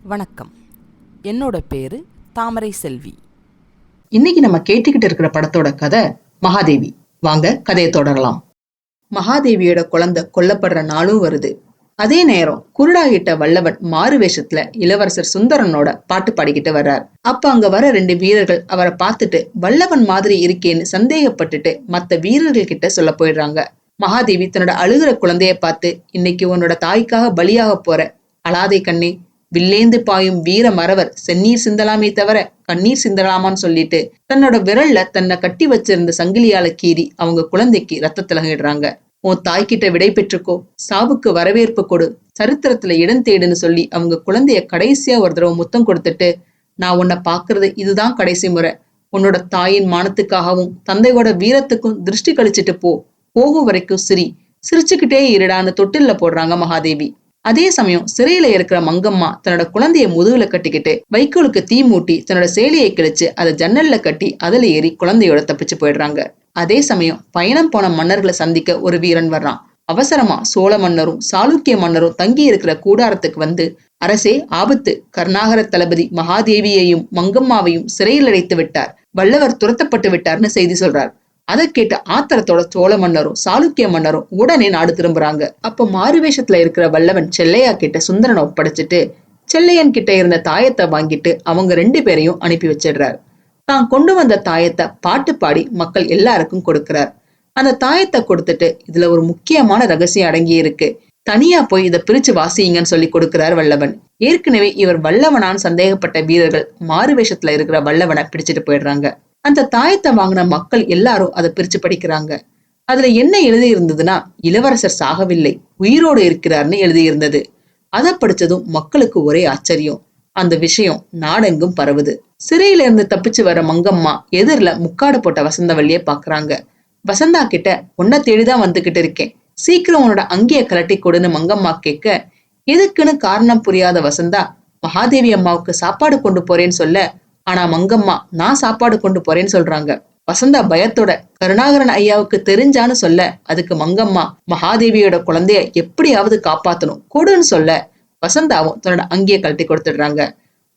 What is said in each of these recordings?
வணக்கம். என்னோட பேரு தாமரை செல்வி. இன்னைக்கு நம்ம கேட்டுக்கிட்டு இருக்கிற படத்தோட கதை மகாதேவி. வாங்க கதையை தொடரலாம். மகாதேவியோட குழந்தை கொல்லப்படுற நாளும் வருது. அதே நேரம் குருடாகிட்ட வல்லவன் மாறு வேஷத்துல இளவரசர் சுந்தரனோட பாட்டு பாடிக்கிட்டு வர்றார். அப்ப அங்க வர 2 வீரர்கள் அவரை பார்த்துட்டு வல்லவன் மாதிரி இருக்கேன்னு சந்தேகப்பட்டுட்டு மத்த வீரர்கள் கிட்ட சொல்ல போயிடுறாங்க. மகாதேவி தன்னோட அழுகிற குழந்தைய பார்த்து, இன்னைக்கு உன்னோட தாய்க்காக பலியாக போற, அழாதே கண்ணே, வில்லேந்து பாயும் வீர மறவர் செந்நீர் சிந்தலாமே தவிர கண்ணீர் சிந்தலாமான்னு சொல்லிட்டு தன்னோட விரல்ல தன்னை கட்டி வச்சிருந்த சங்கிலியால கீறி அவங்க குழந்தைக்கு ரத்த திலகிடுறாங்க. உன் தாய்கிட்ட விடை பெற்றுக்கோ, சாவுக்கு வரவேற்பு கொடு, சரித்திரத்துல இடம் தேடுன்னு சொல்லி அவங்க குழந்தைய கடைசியா ஒரு தடவை முத்தம் கொடுத்துட்டு, நான் உன்னை பாக்குறது இதுதான் கடைசி முறை, உன்னோட தாயின் மானத்துக்காகவும் தந்தையோட வீரத்துக்கும் திருஷ்டி கழிச்சிட்டு போ, போகும் வரைக்கும் சிரிச்சுக்கிட்டே இருடான்னு தொட்டில்ல போடுறாங்க மகாதேவி. அதே சமயம் சிறையில இருக்கிற மங்கம்மா தன்னோட குழந்தைய முதுகுல கட்டிக்கிட்டு வைக்கோலுக்கு தீ மூட்டி தன்னோட சேலையை கிழிச்சு அதை ஜன்னல்ல கட்டி அதுல ஏறி குழந்தையோட தப்பிச்சு போயிடுறாங்க. அதே சமயம் பயணம் போன மன்னர்களை சந்திக்க ஒரு வீரன் வர்றான். அவசரமா சோழ மன்னரும் சாளுக்கிய மன்னரும் தங்கி இருக்கிற கூடாரத்துக்கு வந்து, அரசே ஆபத்து, கருணாகர தளபதி மகாதேவியையும் மங்கம்மாவையும் சிறையில் அடைத்து விட்டார், வல்லவர் துரத்தப்பட்டு விட்டார்னு செய்தி சொல்றார். அதை கேட்ட ஆத்திரத்தோட சோழ மன்னரும் சாளுக்கிய மன்னரும் உடனே நாடு திரும்புறாங்க. அப்ப மாறுவேஷத்துல இருக்கிற வல்லவன் செல்லையா கிட்ட சுந்தரனை ஒப்படைச்சிட்டு செல்லையன் கிட்ட இருந்த தாயத்தை வாங்கிட்டு அவங்க 2 பேரையும் அனுப்பி வச்சிடுறார். தான் கொண்டு வந்த தாயத்தை பாட்டு பாடி மக்கள் எல்லாருக்கும் கொடுக்கிறார். அந்த தாயத்தை கொடுத்துட்டு, இதுல ஒரு முக்கியமான ரகசியம் அடங்கி இருக்கு, தனியா போய் இதை பிரிச்சு வாசிங்கன்னு சொல்லி கொடுக்கிறார் வல்லவன். ஏற்கனவே இவர் வல்லவனான்னு சந்தேகப்பட்ட வீரர்கள் மாறுவேஷத்துல இருக்கிற வல்லவனை பிடிச்சிட்டு போயிடுறாங்க. அந்த தாயத்தை வாங்கின மக்கள் எல்லாரும் அதை பிரிச்சு படிக்கிறாங்க. அதுல என்ன எழுதி இருந்ததுன்னா, இளவரசர் சாகவில்லை, உயிரோடு இருக்கிறார்னு எழுதி இருந்தது. அதை படிச்சதும் மக்களுக்கு ஒரே ஆச்சரியம். அந்த விஷயம் நாடெங்கும் பரவுது. சிறையில இருந்து தப்பிச்சு வர மங்கம்மா எதிரில முக்காடு போட்ட வசந்தவல்லிய பாக்குறாங்க. வசந்தா கிட்ட, உன்னை தேடிதான் வந்துகிட்டு இருக்கேன், சீக்கிரம் உன்னோட அங்கேய கலட்டி கொடுன்னு மங்கம்மா கேட்க, எதுக்குன்னு காரணம் புரியாத வசந்தா, மகாதேவி அம்மாவுக்கு சாப்பாடு கொண்டு போறேன்னு சொல்ல, ஆனா மங்கம்மா நான் சாப்பாடு கொண்டு போறேன்னு சொல்றாங்க. வசந்தா பயத்தோட, கருணாகரன் ஐயாவுக்கு தெரிஞ்சான்னு சொல்ல, அதுக்கு மங்கம்மா மகாதேவியோட குழந்தைய எப்படியாவது காப்பாத்தணும் கொடுன்னு சொல்ல, வசந்தாவும் தன்னோட அங்கேயே கழட்டி கொடுத்துடுறாங்க.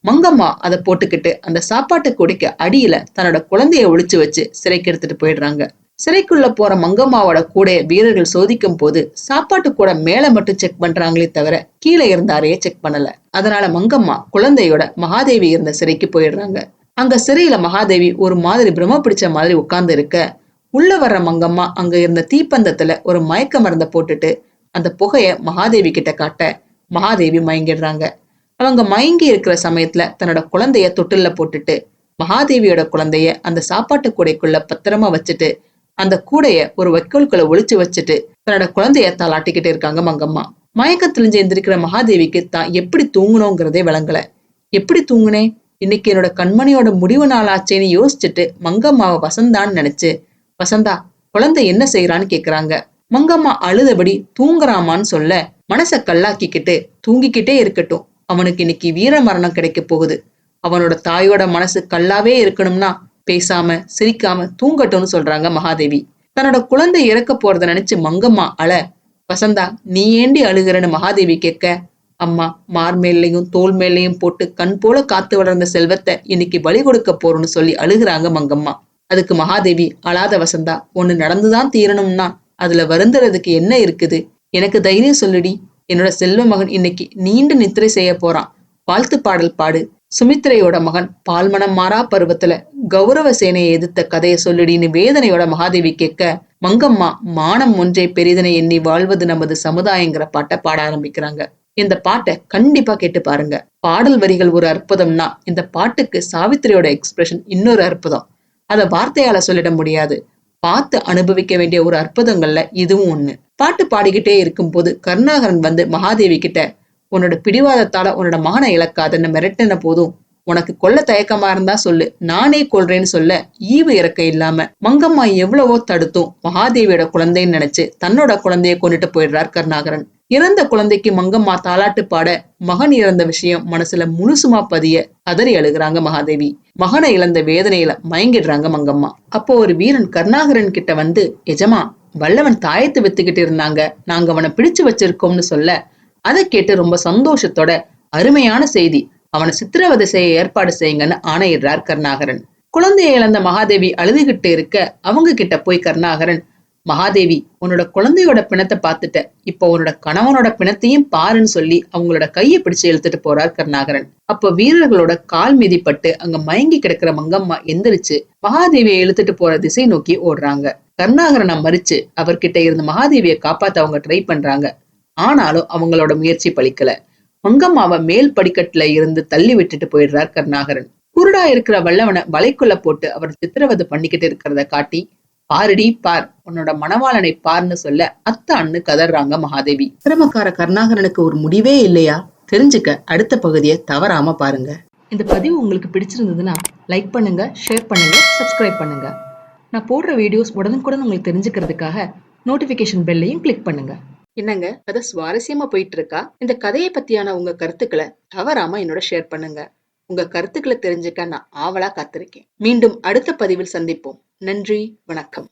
மங்கம்மா அதை போட்டுக்கிட்டு அந்த சாப்பாட்டு கூடைக்கு அடியில தன்னோட குழந்தைய ஒளிச்சு வச்சு சிறைக்கு எடுத்துட்டு போயிடுறாங்க. சிறைக்குள்ள போற மங்கம்மாவோட கூடைய வீரர்கள் சோதிக்கும் போது சாப்பாட்டு கூட மேல மட்டும் செக் பண்றாங்களே தவிர கீழே இருந்தாரையே செக் பண்ணல. அதனால மங்கம்மா குழந்தையோட மகாதேவி இருந்த சிறைக்கு போயிடுறாங்க. அங்க சிறையில மகாதேவி ஒரு மாதிரி பிரம பிடிச்ச மாதிரி உட்கார்ந்து இருக்க, உள்ள வர்ற மங்கம்மா அங்க இருந்த தீப்பந்தத்துல ஒரு மயக்க மருந்த போட்டுட்டு அந்த புகைய மகாதேவி கிட்ட காட்ட, மகாதேவி மயங்கிடுறாங்க. அவங்க மயங்கி இருக்கிற சமயத்துல தன்னோட குழந்தைய தொட்டில்ல போட்டுட்டு மகாதேவியோட குழந்தைய அந்த சாப்பாட்டு கூடைக்குள்ள பத்திரமா வச்சுட்டு அந்த கூடைய ஒரு வைக்கோல்குள்ள ஒளிச்சு வச்சுட்டு தன்னோட குழந்தைய தாளாட்டிக்கிட்டு இருக்காங்க மங்கம்மா. மயக்கத்திலிஞ்சு எந்திரிக்கிற மகாதேவிக்கு தான் எப்படி தூங்கணுங்கிறதே விளங்கல. எப்படி தூங்குனேன், இன்னைக்கு என்னோட கண்மணியோட முடிவு நாள் ஆச்சேன்னு யோசிச்சுட்டு மங்கம்மாவை வசந்தான்னு நினைச்சு, வசந்தா, குழந்தை என்ன செய்யறான்னு கேக்குறாங்க. மங்கம்மா அழுதபடி தூங்குறாமான்னு சொல்ல, மனச கல்லாக்கிக்கிட்டு, தூங்கிக்கிட்டே இருக்கட்டும், அவனுக்கு இன்னைக்கு வீர மரணம் கிடைக்க போகுது, அவனோட தாயோட மனசு கல்லாவே இருக்கணும்னா பேசாம சிரிக்காம தூங்கட்டும்னு சொல்றாங்க மகாதேவி. தன்னோட குழந்தை இறக்க போறத நினைச்சு மங்கம்மா அழ, வசந்தா நீ ஏண்டி அழுகிறன்னு மகாதேவி கேட்க, அம்மா மார் மேலையும் தோல் மேலையும் போட்டு கண் போல காத்து வளர்ந்த செல்வத்தை இன்னைக்கு பலி கொடுக்க போறோம்னு சொல்லி அழுகுறாங்க மங்கம்மா. அதுக்கு மகாதேவி, அழாத வசந்தா, ஒண்ணு நடந்துதான் தீரணும்னா அதுல வருந்துறதுக்கு என்ன இருக்குது, எனக்கு தைரியம் சொல்லுடி, என்னோட செல்வ மகன் இன்னைக்கு நீண்ட நித்திரை செய்ய போறான், வாழ்த்து பாடல் பாடு, சுமித்திரையோட மகன் பால்மனம் மாறா பருவத்துல கௌரவ சேனையை எதிர்த்த கதையை சொல்லுடின்னு வேதனையோட மகாதேவி கேட்க, மங்கம்மா மானம் ஒன்றை பெரிதனை எண்ணி வாழ்வது நமது சமுதாயங்கிற பாட்டை பாட ஆரம்பிக்கிறாங்க. இந்த பாட்டை கண்டிப்பா கேட்டு பாருங்க. பாடல் வரிகள் ஒரு அற்புதம்னா இந்த பாட்டுக்கு சாவித்திரியோட எக்ஸ்பிரஷன் இன்னொரு அற்புதம். அதை வார்த்தையால சொல்லிட முடியாது, பார்த்து அனுபவிக்க வேண்டிய ஒரு அற்புதங்கள்ல இதுவும் ஒண்ணு. பாட்டு பாடிக்கிட்டே இருக்கும் போது கருணாகரன் வந்து மகாதேவி கிட்ட, உன்னோட பிடிவாதத்தால உன்னோட மகனை இழக்காதன்னு மிரட்டின போதும் உனக்கு கொல்ல தயக்கமா இருந்தா சொல்லு, நானே கொல்றேன்னு சொல்ல, ஈவு இறக்க இல்லாம மங்கம்மா எவ்வளவோ தடுத்தும் மகாதேவியோட குழந்தைன்னு நினைச்சு தன்னோட குழந்தைய கொண்டுட்டு போயிடுறார் கருணாகரன். இறந்த குழந்தைக்கு மங்கம்மா தாலாட்டு பாட, மகன் இறந்த விஷயம் மனசுல முழுசுமா பதிய கதறி அழுகுறாங்க மகாதேவி. மகனை இழந்த வேதனையில மயங்கிடுறாங்க மங்கம்மா. அப்போ ஒரு வீரன் கருணாகரன் கிட்ட வந்து, எஜமா, வல்லவன் தாயத்தை வித்துக்கிட்டு இருந்தாங்க, நாங்க அவனை பிடிச்சு வச்சிருக்கோம்னு சொல்ல, அதை கேட்டு ரொம்ப சந்தோஷத்தோட, அருமையான செய்தி, அவனை சித்திரவதை செய்ய ஏற்பாடு செய்யுங்கன்னு ஆணையிடுறார் கருணாகரன். குழந்தையை இழந்த மகாதேவி அழுதுகிட்டு இருக்க அவங்க கிட்ட போய் கருணாகரன், மகாதேவி, உன்னோட குழந்தையோட பிணத்தை பார்த்துட்ட, இப்போ உன்னோட கணவனோட பிணத்தையும் பாருன்னு சொல்லி அவங்களோட கையை பிடிச்சு இழுத்துட்டு போறார் கருணாகரன். அப்போ வீரர்களோட கால் மிதிப்பட்டு அங்க மயங்கி கிடக்கிற மங்கம்மா எந்திரிச்சு மகாதேவியை இழுத்துட்டு போற திசை நோக்கி ஓடுறாங்க. கருணாகரனை மறிச்சு அவர்கிட்ட இருந்து மகாதேவியை காப்பாத்த அவங்க ட்ரை பண்றாங்க. ஆனாலும் அவங்களோட முயற்சி பலிக்கல. மங்கம்மாவை மேல் படிக்கட்டுல இருந்து தள்ளி விட்டுட்டு போயிடுறார் கருணாகரன். குருடா இருக்கிற வல்லவனை வலைக்குள்ள போட்டு அவர் சித்திரவதை பண்ணிக்கிட்டு இருக்கிறத காட்டி, பாருடி பார், உன்னோட மணவாளனை பார்ன்னு சொல்ல அத்தான்னு கதறாங்க மகாதேவி. சிரமக்கார கருணாகரனுக்கு ஒரு முடிவே இல்லையா? தெரிஞ்சுக்க அடுத்த பகுதியை தவறாம பாருங்க. இந்த பதிவு உங்களுக்கு பிடிச்சிருந்ததுன்னா லைக் பண்ணுங்க, ஷேர் பண்ணுங்க, சப்ஸ்கிரைப் பண்ணுங்க. நான் போடுற வீடியோஸ் உடனுக்குடன் உங்களுக்கு தெரிஞ்சுக்கிறதுக்காக நோட்டிபிகேஷன் பெல்லையும் கிளிக் பண்ணுங்க. என்னங்க, கதை சுவாரஸ்யமா போயிட்டு இருக்கா? இந்த கதையை பத்தியான உங்க கருத்துக்களை தவறாம என்னோட ஷேர் பண்ணுங்க. உங்க கருத்துக்களை தெரிஞ்சுக்க நான் ஆவலா காத்திருக்கேன். மீண்டும் அடுத்த பதிவில் சந்திப்போம். நன்றி, வணக்கம்.